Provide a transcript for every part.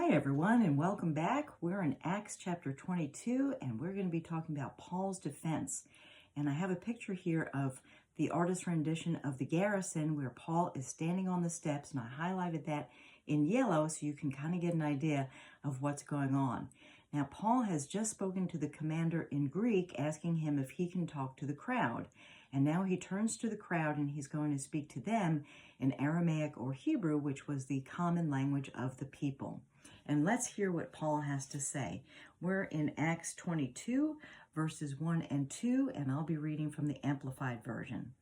Hi everyone, and welcome back. We're in Acts chapter 22, and we're going to be talking about Paul's defense. And I have a picture here of the artist's rendition of the Garrison where Paul is standing on the steps, and I highlighted that in yellow so you can kind of get an idea of what's going on. Now, Paul has just spoken to the commander in Greek, asking him if he can talk to the crowd. And now he turns to the crowd and he's going to speak to them in Aramaic or Hebrew, which was the common language of the people. And let's hear what Paul has to say. We're in Acts 22, verses 1 and 2, and I'll be reading from the Amplified Version.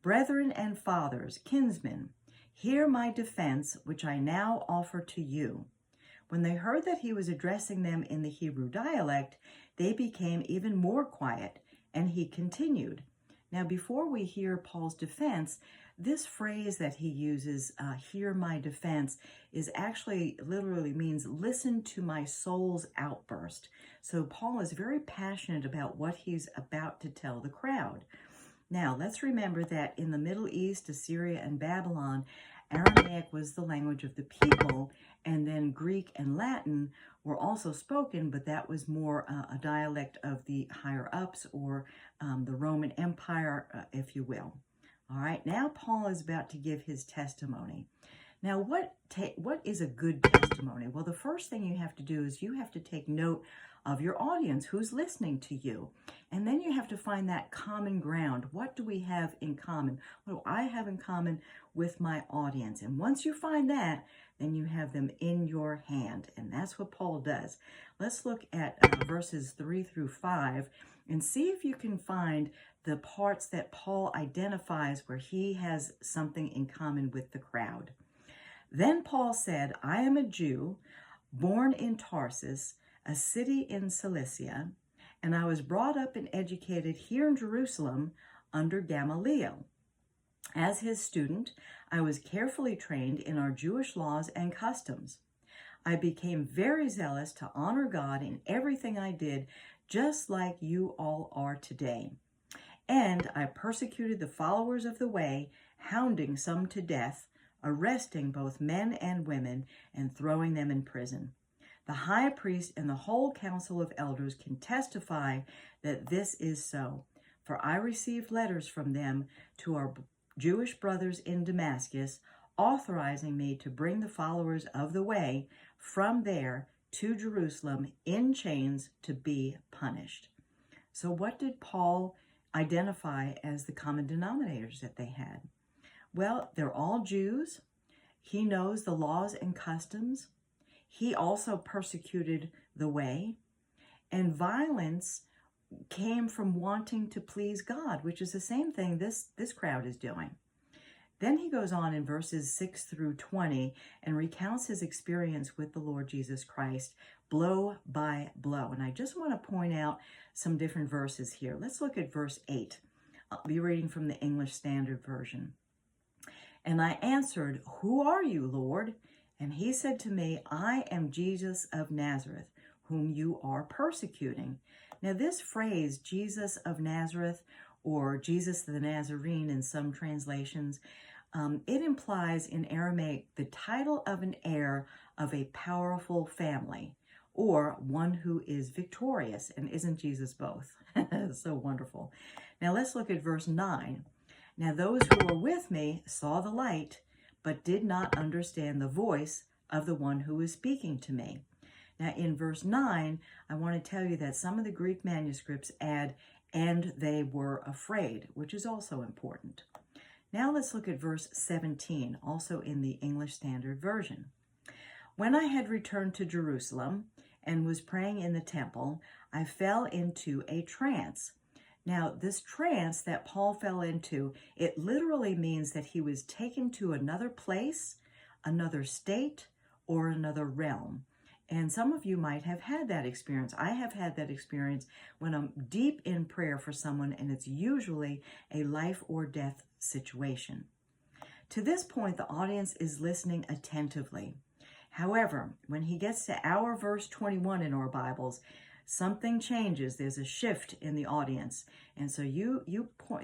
Brethren and fathers, kinsmen, hear my defense, which I now offer to you. When they heard that he was addressing them in the Hebrew dialect, they became even more quiet, and he continued. Now, before we hear Paul's defense, this phrase that he uses, hear my defense, is actually literally means listen to my soul's outburst. So Paul is very passionate about what he's about to tell the crowd. Now, let's remember that in the Middle East, Assyria and Babylon, Aramaic was the language of the people, and then Greek and Latin were also spoken, but that was more a dialect of the higher ups or the Roman Empire, if you will. All right, now Paul is about to give his testimony. Now, what is a good testimony? Well, the first thing you have to do is you have to take note of your audience, who's listening to you. And then you have to find that common ground. What do we have in common? What do I have in common with my audience? And once you find that, then you have them in your hand. And that's what Paul does. Let's look at verses 3 through 5 and see if you can find the parts that Paul identifies where he has something in common with the crowd. Then Paul said, I am a Jew, born in Tarsus, a city in Cilicia, and I was brought up and educated here in Jerusalem under Gamaliel. As his student, I was carefully trained in our Jewish laws and customs. I became very zealous to honor God in everything I did, just like you all are today. And I persecuted the followers of the way, hounding some to death, arresting both men and women, and throwing them in prison. The high priest and the whole council of elders can testify that this is so. For I received letters from them to our Jewish brothers in Damascus, authorizing me to bring the followers of the way from there to Jerusalem in chains to be punished. So what did Paul identify as the common denominators that they had? Well, they're all Jews. He knows the laws and customs. He also persecuted the way. And violence came from wanting to please God, which is the same thing this crowd is doing. Then he goes on in verses 6 through 20 and recounts his experience with the Lord Jesus Christ blow by blow. And I just want to point out some different verses here. Let's look at verse 8. I'll be reading from the English Standard Version. And I answered, Who are you, Lord? And he said to me, I am Jesus of Nazareth, whom you are persecuting. Now this phrase, Jesus of Nazareth, or Jesus the Nazarene in some translations, it implies in Aramaic the title of an heir of a powerful family, or one who is victorious. And isn't Jesus both? So wonderful. Now let's look at verse 9. Now those who were with me saw the light, but did not understand the voice of the one who was speaking to me. Now in verse 9, I want to tell you that some of the Greek manuscripts add, and they were afraid, which is also important. Now let's look at verse 17, also in the English Standard Version. When I had returned to Jerusalem and was praying in the temple, I fell into a trance. Now, this trance that Paul fell into, it literally means that he was taken to another place, another state, or another realm. And some of you might have had that experience. I have had that experience when I'm deep in prayer for someone, and it's usually a life or death situation. To this point, the audience is listening attentively. However, when he gets to our verse 21 in our Bibles, something changes. There's a shift in the audience. And so you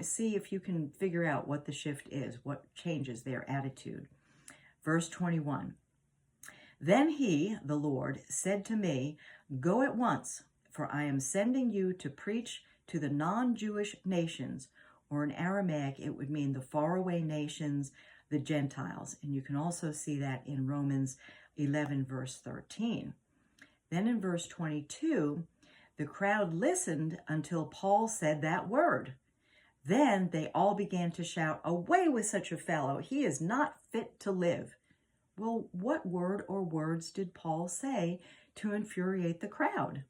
see if you can figure out what the shift is, what changes their attitude. Verse 21. Then he, the Lord, said to me, Go at once, for I am sending you to preach to the non-Jewish nations, or in Aramaic, it would mean the faraway nations, the Gentiles. And you can also see that in Romans 11, verse 13. Then in verse 22, the crowd listened until Paul said that word. Then they all began to shout, Away with such a fellow! He is not fit to live. Well, what word or words did Paul say to infuriate the crowd?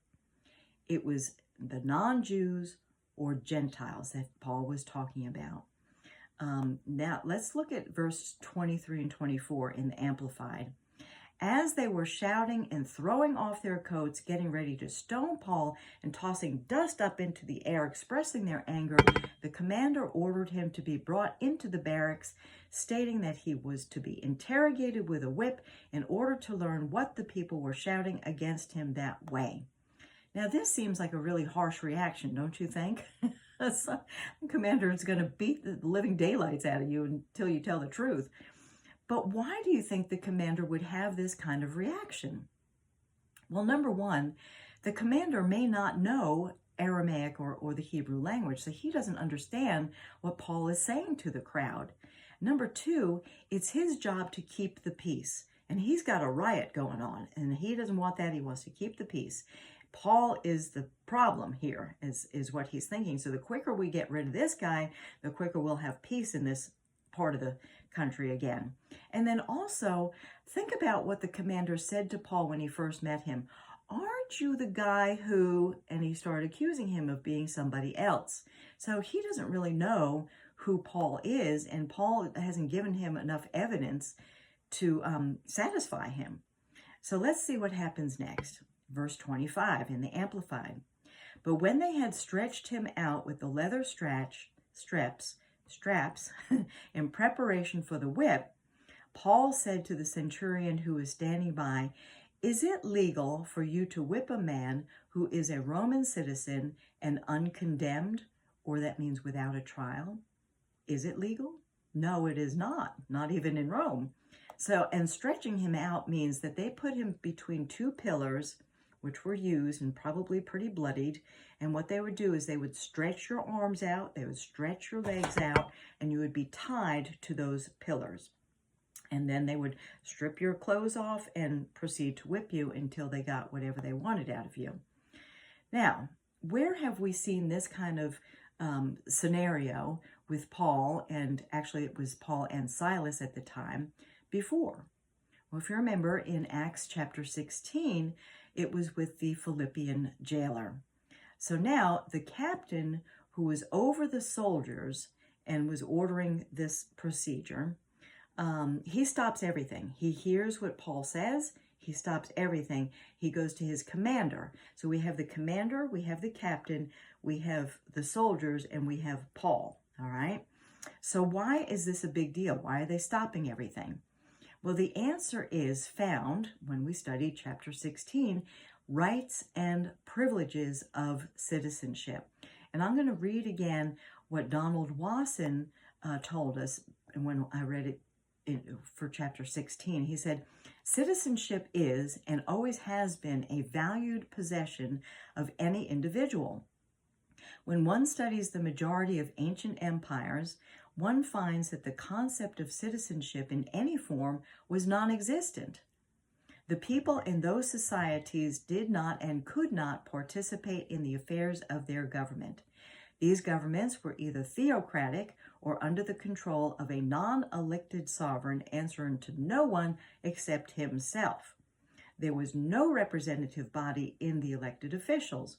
It was the non-Jews or Gentiles that Paul was talking about. Now, let's look at verse 23 and 24 in the Amplified. As they were shouting and throwing off their coats, getting ready to stone Paul and tossing dust up into the air, expressing their anger, the commander ordered him to be brought into the barracks, stating that he was to be interrogated with a whip in order to learn what the people were shouting against him that way. Now, this seems like a really harsh reaction, don't you think? The commander is going to beat the living daylights out of you until you tell the truth. But why do you think the commander would have this kind of reaction? Well, number one, the commander may not know Aramaic or the Hebrew language, so he doesn't understand what Paul is saying to the crowd. Number two, it's his job to keep the peace. And he's got a riot going on, and he doesn't want that. He wants to keep the peace. Paul is the problem here, is what he's thinking. So the quicker we get rid of this guy, the quicker we'll have peace in this part of the country again. And then also think about what the commander said to Paul when he first met him. Aren't you the guy who, and he started accusing him of being somebody else. So he doesn't really know who Paul is, and Paul hasn't given him enough evidence to satisfy him. So let's see what happens next. Verse 25 in the Amplified. But when they had stretched him out with the leather straps in preparation for the whip, Paul said to the centurion who was standing by, Is it legal for you to whip a man who is a Roman citizen and uncondemned, or that means without a trial? Is it legal? No, it is not even in Rome. So, and stretching him out means that they put him between two pillars, which were used and probably pretty bloodied. And what they would do is they would stretch your arms out, they would stretch your legs out, and you would be tied to those pillars. And then they would strip your clothes off and proceed to whip you until they got whatever they wanted out of you. Now, where have we seen this kind of scenario with Paul, and actually it was Paul and Silas at the time, before? Well, if you remember in Acts chapter 16, it was with the Philippian jailer. So now the captain who was over the soldiers and was ordering this procedure, he stops everything. He hears what Paul says. He stops everything. He goes to his commander. So we have the commander, we have the captain, we have the soldiers, and we have Paul. All right. So why is this a big deal? Why are they stopping everything? Well, the answer is found when we study chapter 16, rights and privileges of citizenship. And I'm going to read again what Donald Wasson told us when I read it for chapter 16. He said, citizenship is and always has been a valued possession of any individual. When one studies the majority of ancient empires, one finds that the concept of citizenship in any form was non-existent. The people in those societies did not and could not participate in the affairs of their government. These governments were either theocratic or under the control of a non-elected sovereign answering to no one except himself. There was no representative body in the elected officials.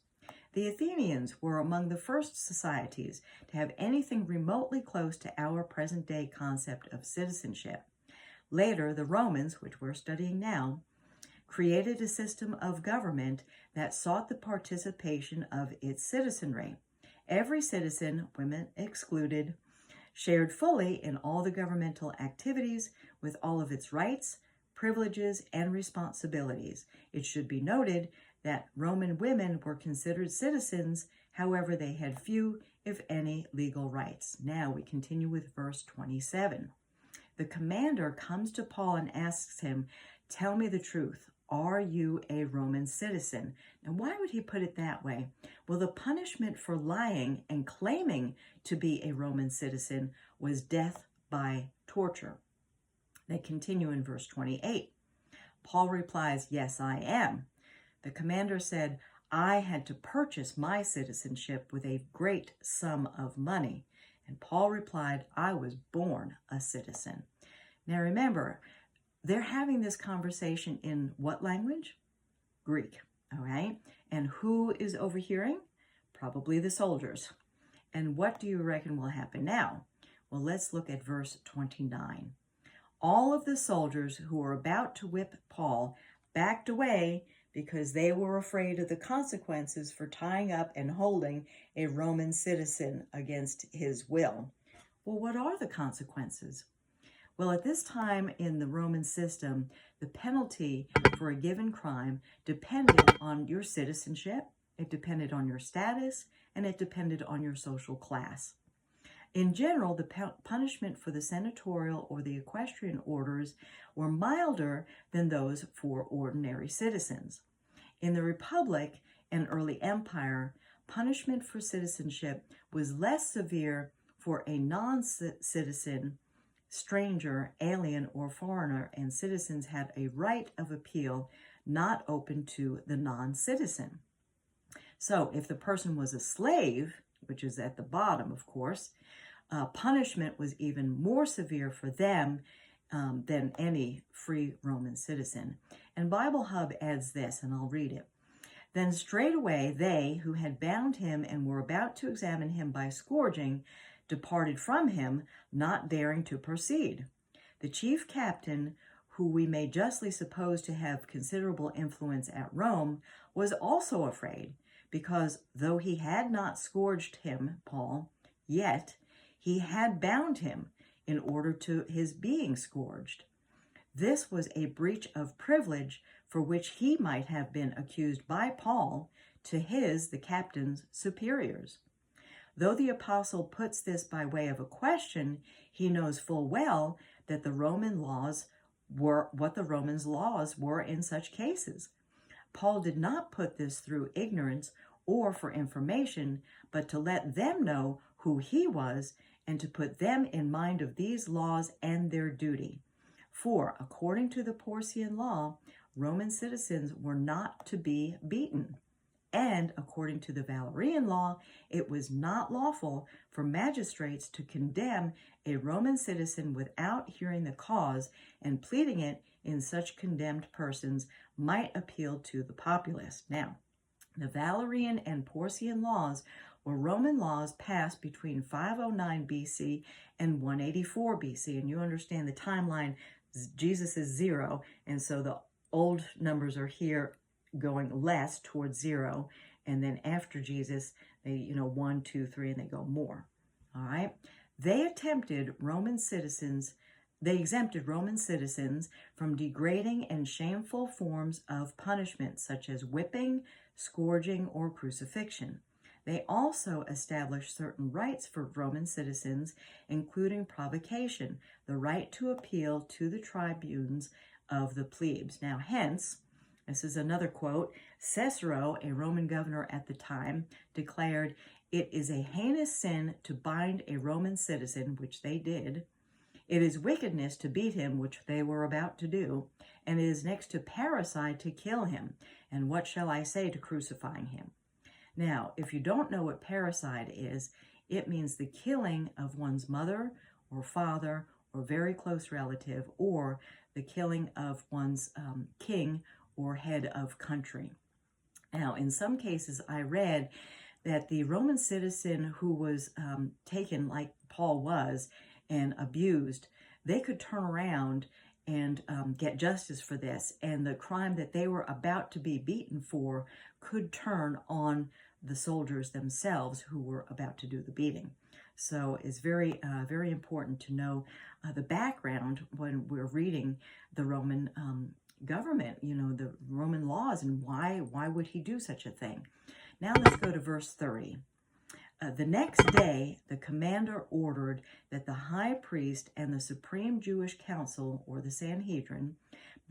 The Athenians were among the first societies to have anything remotely close to our present-day concept of citizenship. Later, the Romans, which we're studying now, created a system of government that sought the participation of its citizenry. Every citizen, women excluded, shared fully in all the governmental activities with all of its rights, privileges, and responsibilities. It should be noted that Roman women were considered citizens, however, they had few, if any, legal rights. Now we continue with verse 27. The commander comes to Paul and asks him, Tell me the truth. Are you a Roman citizen? Now, why would he put it that way? Well, the punishment for lying and claiming to be a Roman citizen was death by torture. They continue in verse 28. Paul replies, yes, I am. The commander said, I had to purchase my citizenship with a great sum of money. And Paul replied, I was born a citizen. Now remember, they're having this conversation in what language? Greek, all right? And who is overhearing? Probably the soldiers. And what do you reckon will happen now? Well, let's look at verse 29. All of the soldiers who were about to whip Paul backed away because they were afraid of the consequences for tying up and holding a Roman citizen against his will. Well, what are the consequences? Well, at this time in the Roman system, the penalty for a given crime depended on your citizenship, it depended on your status, and it depended on your social class. In general, the punishment for the senatorial or the equestrian orders were milder than those for ordinary citizens. In the Republic and early Empire, punishment for citizenship was less severe for a non-citizen, stranger, alien, or foreigner, and citizens had a right of appeal not open to the non-citizen. So if the person was a slave, which is at the bottom, of course, punishment was even more severe for them than any free Roman citizen. And Bible Hub adds this, and I'll read it. Then straightway they who had bound him and were about to examine him by scourging departed from him, not daring to proceed. The chief captain, who we may justly suppose to have considerable influence at Rome, was also afraid, because though he had not scourged him, Paul, yet he had bound him in order to his being scourged. This was a breach of privilege for which he might have been accused by Paul to his, the captain's, superiors. Though the apostle puts this by way of a question, he knows full well that the Roman laws were what the Romans' laws were in such cases. Paul did not put this through ignorance or for information, but to let them know who he was and to put them in mind of these laws and their duty. For, according to the Porcian law, Roman citizens were not to be beaten. And according to the Valerian law, it was not lawful for magistrates to condemn a Roman citizen without hearing the cause, and pleading it in such condemned persons might appeal to the populace. Now, the Valerian and Porcian laws were Roman laws passed between 509 BC and 184 BC. And you understand the timeline, Jesus is 0, and so the old numbers are here going less towards 0, and then after Jesus, they, 1, 2, 3, and they go more. All right. They exempted Roman citizens from degrading and shameful forms of punishment, such as whipping, scourging, or crucifixion. They also established certain rights for Roman citizens, including provocation, the right to appeal to the tribunes of the plebes. Now, hence, this is another quote, Cicero, a Roman governor at the time, declared, "It is a heinous sin to bind a Roman citizen," which they did. "It is wickedness to beat him," which they were about to do. "And it is next to parricide to kill him. And what shall I say to crucifying him?" Now, if you don't know what parricide is, it means the killing of one's mother or father or very close relative, or the killing of one's king or head of country. Now, in some cases, I read that the Roman citizen who was taken, like Paul was, and abused, they could turn around and get justice for this, and the crime that they were about to be beaten for could turn on the soldiers themselves who were about to do the beating. So it's very, very important to know the background when we're reading the Roman government, the Roman laws, and why would he do such a thing. Now let's go to verse 30. The next day, the commander ordered that the high priest and the supreme Jewish council, or the Sanhedrin,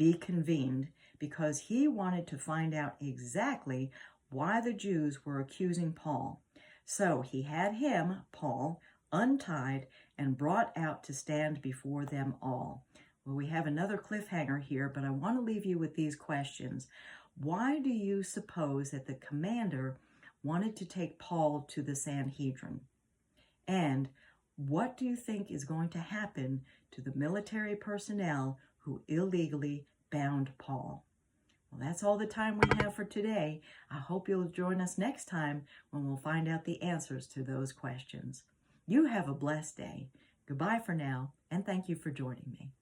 be convened because he wanted to find out exactly why the Jews were accusing Paul. So he had him, Paul, untied and brought out to stand before them all. Well, we have another cliffhanger here, but I want to leave you with these questions. Why do you suppose that the commander wanted to take Paul to the Sanhedrin? And what do you think is going to happen to the military personnel who illegally bound Paul? Well, that's all the time we have for today. I hope you'll join us next time when we'll find out the answers to those questions. You have a blessed day. Goodbye for now, and thank you for joining me.